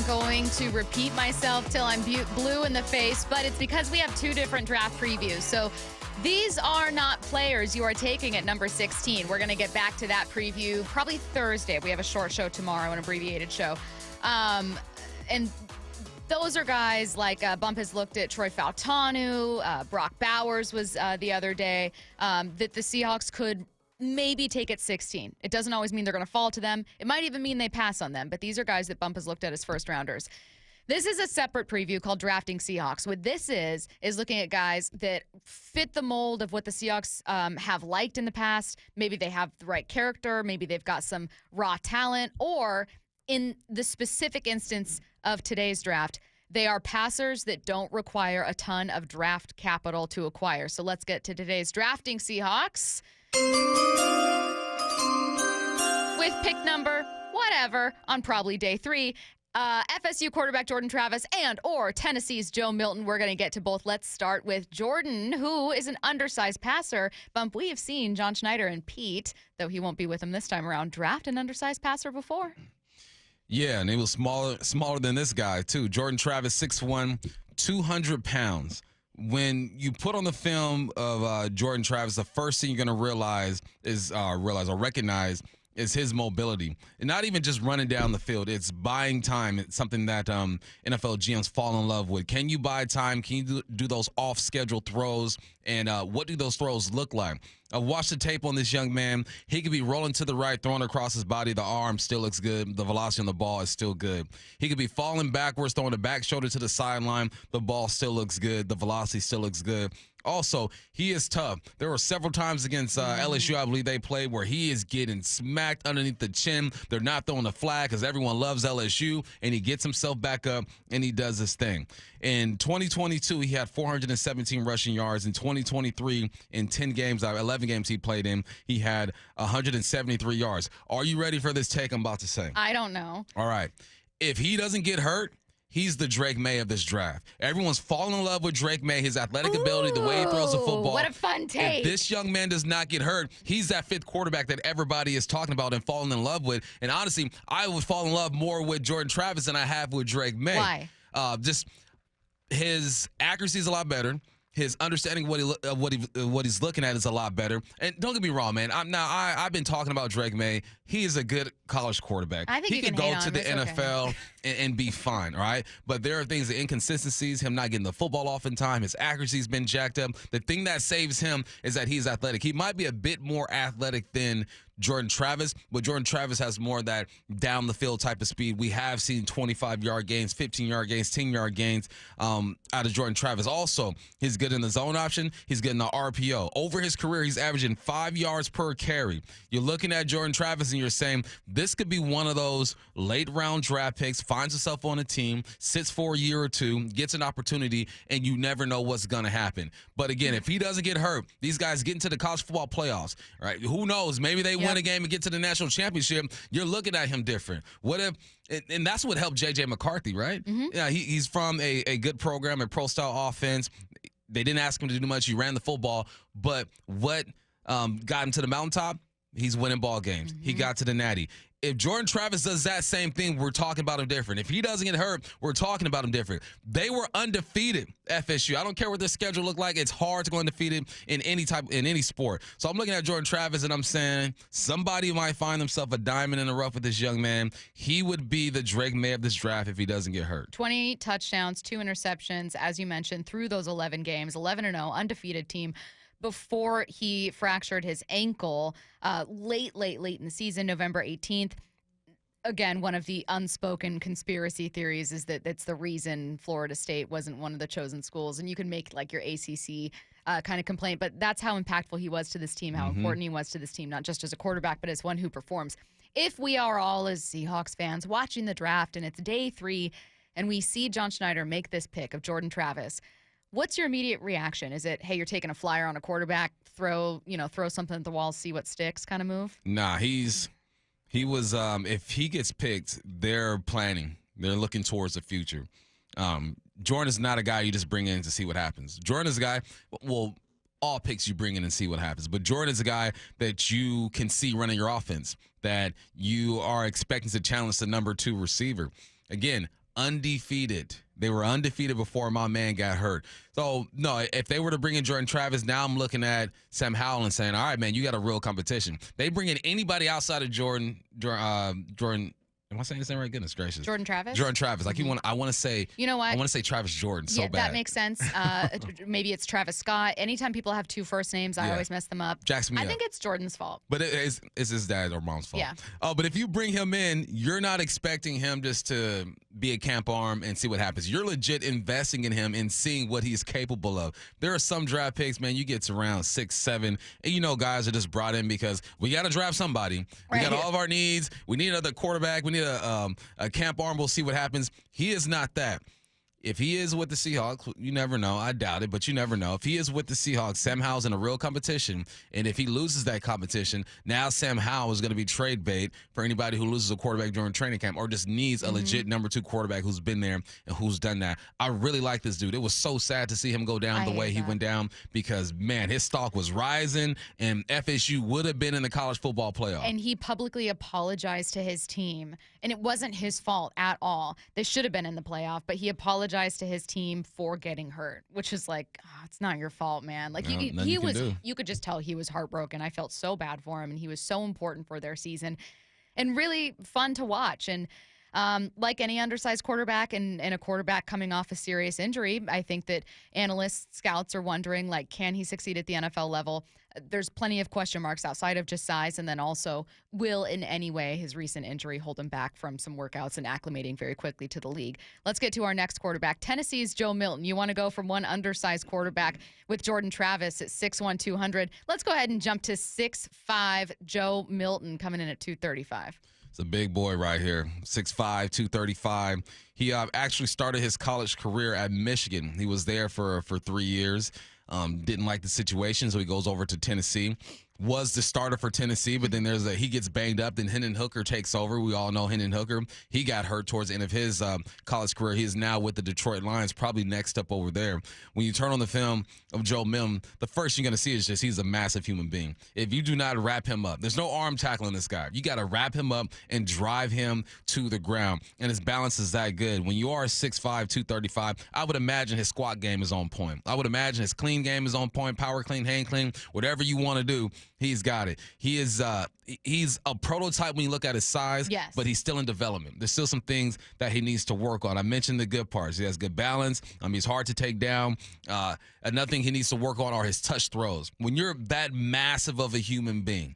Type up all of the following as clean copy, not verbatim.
am going to repeat myself till I'm blue in the face, but it's because we have two different draft previews. So these are not players you are taking at number 16. We're going to get back to that preview probably Thursday. We have a short show tomorrow, an abbreviated show. And those are guys like Bump has looked at Troy Fautanu, Brock Bowers was the other day, that the Seahawks could maybe take at 16. It doesn't always mean they're going to fall to them. It might even mean they pass on them, but these are guys that Bump has looked at as first rounders. This is a separate preview called Drafting Seahawks. What this is looking at guys that fit the mold of what the Seahawks have liked in the past. Maybe they have the right character. Maybe they've got some raw talent. Or in the specific instance of today's draft, they are passers that don't require a ton of draft capital to acquire. So let's get to today's Drafting Seahawks. With pick number whatever on probably day 3. FSU quarterback Jordan Travis or Tennessee's Joe Milton. We're going to get to both. Let's start with Jordan, who is an undersized passer. Bump, we have seen John Schneider and Pete, though he won't be with him this time around, draft an undersized passer before. Yeah, and he was smaller than this guy, too. Jordan Travis, 6'1", 200 pounds. When you put on the film of Jordan Travis, the first thing you're going to recognize is his mobility. And not even just running down the field. It's buying time. It's something that NFL GMs fall in love with. Can you buy time? Can you do those off-schedule throws? And what do those throws look like? Watch the tape on this young man. He could be rolling to the right, throwing across his body. The arm still looks good. The velocity on the ball is still good. He could be falling backwards, throwing the back shoulder to the sideline. The ball still looks good. The velocity still looks good. Also, he is tough. There were several times against LSU, I believe they played, where he is getting smacked underneath the chin. They're not throwing the flag because everyone loves LSU, and he gets himself back up, and he does his thing. In 2022, he had 417 rushing yards. In 2023, in 11 games he played in, he had 173 yards. Are you ready for this take I'm about to say? I don't know. All right. If he doesn't get hurt, he's the Drake May of this draft. Everyone's falling in love with Drake May, his athletic ability, the way he throws the football. What a fun take. If this young man does not get hurt, he's that fifth quarterback that everybody is talking about and falling in love with. And honestly, I would fall in love more with Jordan Travis than I have with Drake May. Why? Just his accuracy is a lot better. His understanding of what he's looking at is a lot better. And don't get me wrong, man. I've been talking about Drake May. He is a good college quarterback. I think he can go to the NFL and be fine, all right? But there are things, the inconsistencies, him not getting the football off in time, his accuracy's been jacked up. The thing that saves him is that he's athletic. He might be a bit more athletic than Jordan Travis, but Jordan Travis has more of that down the field type of speed. We have seen 25-yard gains, 15-yard gains, 10-yard gains out of Jordan Travis. Also, he's good in the zone option. He's good in the RPO. Over his career, he's averaging 5 yards per carry. You're looking at Jordan Travis and you're saying, this could be one of those late-round draft picks, finds himself on a team, sits for a year or two, gets an opportunity, and you never know what's going to happen. But again, if he doesn't get hurt, these guys get into the college football playoffs, right? Who knows? Maybe they win a game and get to the national championship. You're looking at him different. What if? And that's what helped J.J. McCarthy, right? Mm-hmm. Yeah, he's from a good program, a pro-style offense. They didn't ask him to do much. He ran the football. But what got him to the mountaintop? He's winning ball games. Mm-hmm. He got to the Natty. If Jordan Travis does that same thing, we're talking about him different. If he doesn't get hurt, we're talking about him different. They were undefeated, FSU. I don't care what their schedule looked like. It's hard to go undefeated in any sport. So I'm looking at Jordan Travis, and I'm saying somebody might find himself a diamond in the rough with this young man. He would be the Drake May of this draft if he doesn't get hurt. 20 touchdowns, 2 interceptions, as you mentioned, through those 11 games, 11-0, undefeated team. Before he fractured his ankle late in the season, November 18th. Again, one of the unspoken conspiracy theories is that it's the reason Florida State wasn't one of the chosen schools. And you can make like your ACC kind of complaint, but that's how impactful he was to this team, how important he was to this team, not just as a quarterback, but as one who performs. If we are all as Seahawks fans watching the draft and it's day 3 and we see John Schneider make this pick of Jordan Travis, what's your immediate reaction? Is it, hey, you're taking a flyer on a quarterback, throw something at the wall, see what sticks kind of move? Nah, he was if he gets picked, they're planning. They're looking towards the future. Jordan is not a guy you just bring in to see what happens. Jordan is a guy, well, all picks you bring in and see what happens. But Jordan is a guy that you can see running your offense, that you are expecting to challenge the number 2 receiver. Again, undefeated. They were undefeated before my man got hurt. So, no, if they were to bring in Jordan Travis, now I'm looking at Sam Howell and saying, all right, man, you got a real competition. They bring in anybody outside of Jordan, am I saying this name right? Goodness gracious. Jordan Travis? Jordan Travis. Like, I want to say, you know what? I want to say Travis Jordan so yeah, bad. That makes sense. Maybe it's Travis Scott. Anytime people have two first names, I always mess them up. Jacks me I up. think it's Jordan's fault. But it's his dad or mom's fault. Yeah. Oh, but if you bring him in, you're not expecting him just to be a camp arm and see what happens. You're legit investing in him and seeing what he's capable of. There are some draft picks, man, you get to around 6, 7, and guys are just brought in because we got to draft somebody. We got all of our needs. We need another quarterback. We need a camp arm. We'll see what happens. He is not that. If he is with the Seahawks, you never know. I doubt it, but you never know. If he is with the Seahawks, Sam Howell's in a real competition, and if he loses that competition, now Sam Howell is going to be trade bait for anybody who loses a quarterback during training camp or just needs a legit number 2 quarterback who's been there and who's done that. I really like this dude. It was so sad to see him go down the way he went down because, man, his stock was rising, and FSU would have been in the college football playoff. And he publicly apologized to his team, and it wasn't his fault at all. They should have been in the playoff, but he apologized to his team for getting hurt, which is like, it's not your fault, man. Like you could just tell he was heartbroken. I felt so bad for him, and he was so important for their season and really fun to watch. And like any undersized quarterback and a quarterback coming off a serious injury, I think that analysts, scouts are wondering, like, can he succeed at the NFL level? There's plenty of question marks outside of just size, and then also, will in any way his recent injury hold him back from some workouts and acclimating very quickly to the league? Let's get to our next quarterback. Tennessee's Joe Milton. You want to go from one undersized quarterback with Jordan Travis at 6'1", 200. Let's go ahead and jump to 6'5", Joe Milton coming in at 235. It's a big boy right here, 6'5", 235. He actually started his college career at Michigan. He was there for 3 years. Didn't like the situation, so he goes over to Tennessee. Was the starter for Tennessee, but then he gets banged up. Then Hendon Hooker takes over. We all know Hendon Hooker. He got hurt towards the end of his college career. He is now with the Detroit Lions, probably next up over there. When you turn on the film of Joe Milton, the first you're going to see is just he's a massive human being. If you do not wrap him up, there's no arm tackling this guy. You got to wrap him up and drive him to the ground, and his balance is that good. When you are 6'5", 235, I would imagine his squat game is on point. I would imagine his clean game is on point, power clean, hand clean, whatever you want to do. He's got it. He's a prototype when you look at his size, but he's still in development. There's still some things that he needs to work on. I mentioned the good parts. He has good balance. He's hard to take down. Another thing he needs to work on are his touch throws. When you're that massive of a human being,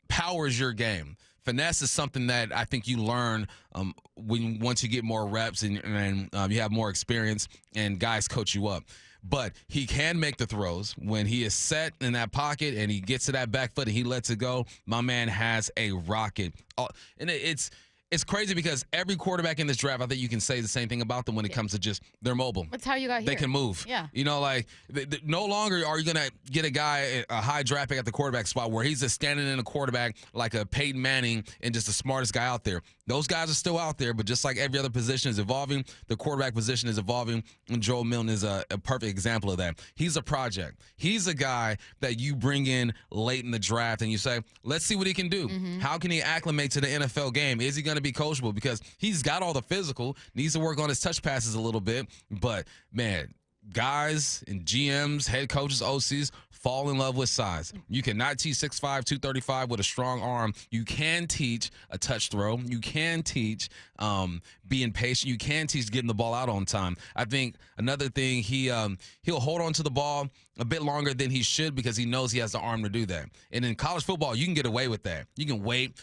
power is your game. Finesse is something that I think you learn once you get more reps and you have more experience and guys coach you up. But he can make the throws. When he is set in that pocket and he gets to that back foot and he lets it go, my man has a rocket. And it's crazy because every quarterback in this draft, I think you can say the same thing about them when it comes to just they're mobile. That's how you got here. They can move. Yeah. No longer are you going to get a guy, a high draft pick at the quarterback spot where he's just standing in a quarterback like a Peyton Manning and just the smartest guy out there. Those guys are still out there, but just like every other position is evolving, the quarterback position is evolving, and Joe Milton is a perfect example of that. He's a project. He's a guy that you bring in late in the draft and you say, let's see what he can do. How can he acclimate to the NFL game? Is he going to be coachable? Because he's got all the physical, needs to work on his touch passes a little bit, but, man, guys and GMs, head coaches, OCs fall in love with size. You cannot teach 6'5", 235 with a strong arm. You can teach a touch throw. You can teach being patient. You can teach getting the ball out on time. I think another thing, he'll hold on to the ball a bit longer than he should because he knows he has the arm to do that. And in college football, you can get away with that. You can wait,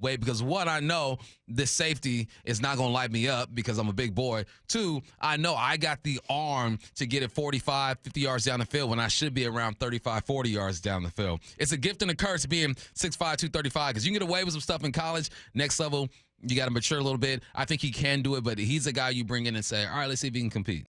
because one, I know this safety is not going to light me up because I'm a big boy. Two, I know I got the arm to get it 45, 50 yards down the field when I should be around 35, 40 yards down the field. It's a gift and a curse being 6'5", 235 because you can get away with some stuff in college. Next level, you got to mature a little bit. I think he can do it, but he's a guy you bring in and say, all right, let's see if he can compete.